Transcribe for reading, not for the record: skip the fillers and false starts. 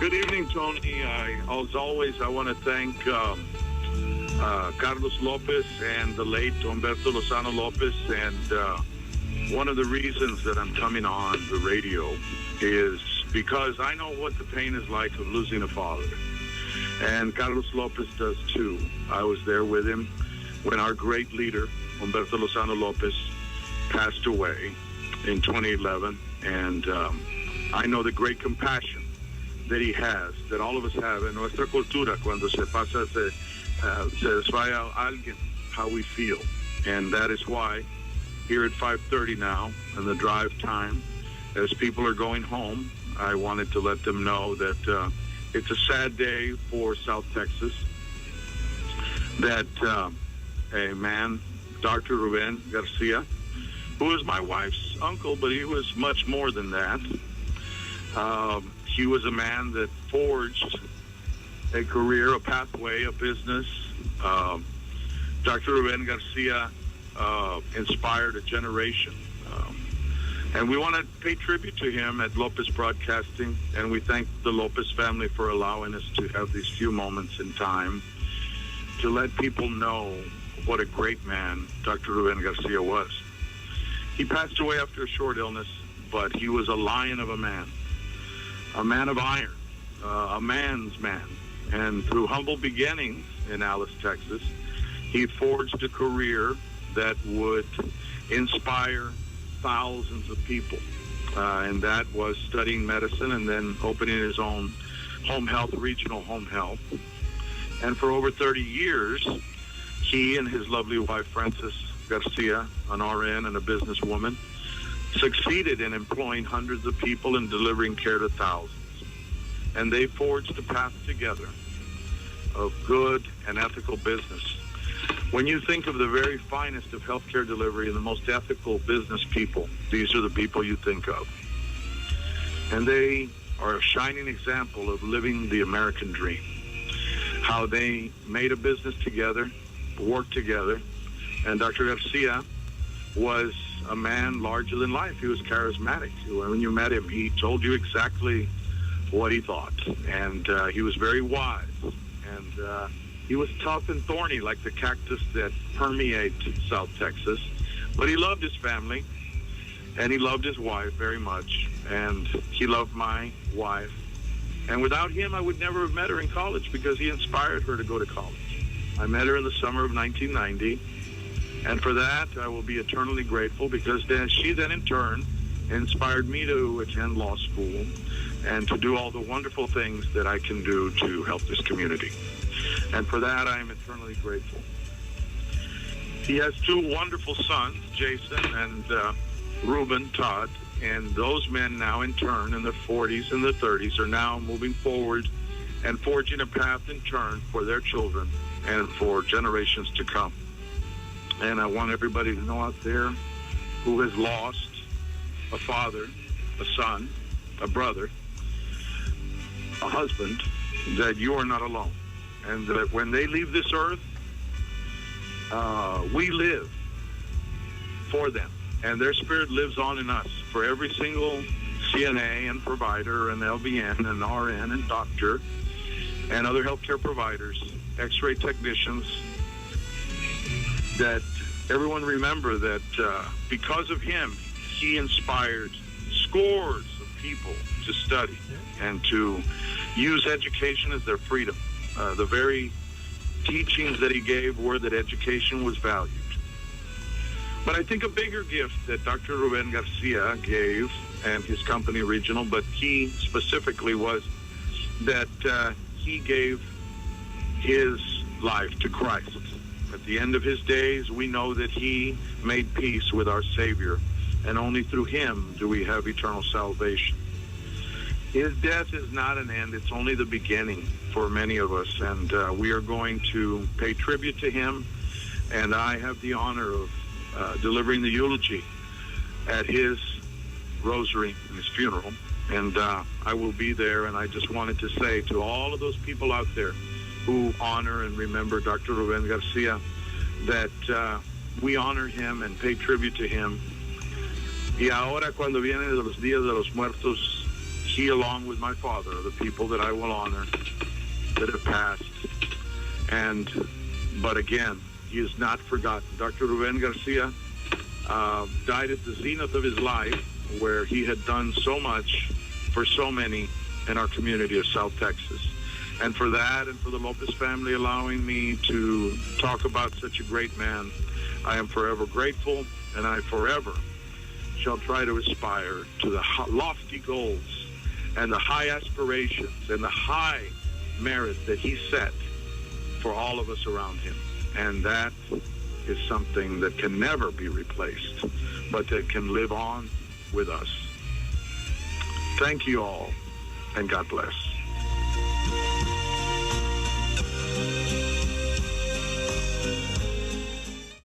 Good evening, Tony. As always, I want to thank Carlos Lopez and the late Humberto Lozano Lopez. And one of the reasons that I'm coming on the radio is because I know what the pain is like of losing a father. And Carlos Lopez does too. I was there with him when our great leader, Humberto Lozano Lopez, passed away in 2011. And I know the great compassion that he has, that all of us have en nuestra cultura, cuando se desvaya alguien, how we feel. And that is why here at 5:30 now, in the drive time, as people are going home, I wanted to let them know that it's a sad day for South Texas, that a man, Dr. Ruben Garcia, who was my wife's uncle, but he was much more than that. He was a man that forged a career, a pathway, a business. Dr. Ruben Garcia inspired a generation. And we want to pay tribute to him at Lopez Broadcasting, and we thank the Lopez family for allowing us to have these few moments in time to let people know what a great man Dr. Ruben Garcia was. He passed away after a short illness, but he was a lion of a man of iron, a man's man. And through humble beginnings in Alice, Texas, he forged a career that would inspire thousands of people. And that was studying medicine and then opening his own home health, regional home health. And for over 30 years, he and his lovely wife, Frances Garcia, an RN and a businesswoman, succeeded in employing hundreds of people and delivering care to thousands. And they forged a path together of good and ethical business. When you think of the very finest of healthcare delivery and the most ethical business people, these are the people you think of. And they are a shining example of living the American dream. How they made a business together, worked together, and Dr. Garcia was a man larger than life. He was charismatic. When you met him, he told you exactly what he thought. And he was very wise. And he was tough and thorny like the cactus that permeates South Texas. But he loved his family, and he loved his wife very much. And he loved my wife. And without him, I would never have met her in college because he inspired her to go to college. I met her in the summer of 1990. And for that, I will be eternally grateful because she then in turn inspired me to attend law school and to do all the wonderful things that I can do to help this community. And for that, I am eternally grateful. He has two wonderful sons, Jason and Ruben, Todd, and those men now in turn in their 40s and their 30s are now moving forward and forging a path in turn for their children and for generations to come. And I want everybody to know out there who has lost a father, a son, a brother, a husband, that you are not alone. And that when they leave this earth, we live for them. And their spirit lives on in us. For every single CNA and provider and LVN and RN and doctor and other healthcare providers, X-ray technicians, that everyone remember that because of him, he inspired scores of people to study and to use education as their freedom. The very teachings that he gave were that education was valued. But I think a bigger gift that Dr. Ruben Garcia gave, and his company Regional, but he specifically, was that he gave his life to Christ. At the end of his days, we know that he made peace with our Savior, and only through him do we have eternal salvation. His death is not an end, it's only the beginning for many of us, and we are going to pay tribute to him, and I have the honor of delivering the eulogy at his rosary, his funeral, and I will be there. And I just wanted to say to all of those people out there who honor and remember Dr. Ruben Garcia that we honor him and pay tribute to him. Y ahora cuando vienen de los días de los muertos, he, along with my father, are the people that I will honor that have passed. But again, he is not forgotten. Dr. Ruben Garcia died at the zenith of his life, where he had done so much for so many in our community of South Texas. And for that, and for the Lopez family allowing me to talk about such a great man, I am forever grateful, and I forever shall try to aspire to the lofty goals and the high aspirations and the high merit that he set for all of us around him. And that is something that can never be replaced, but that can live on with us. Thank you all, and God bless.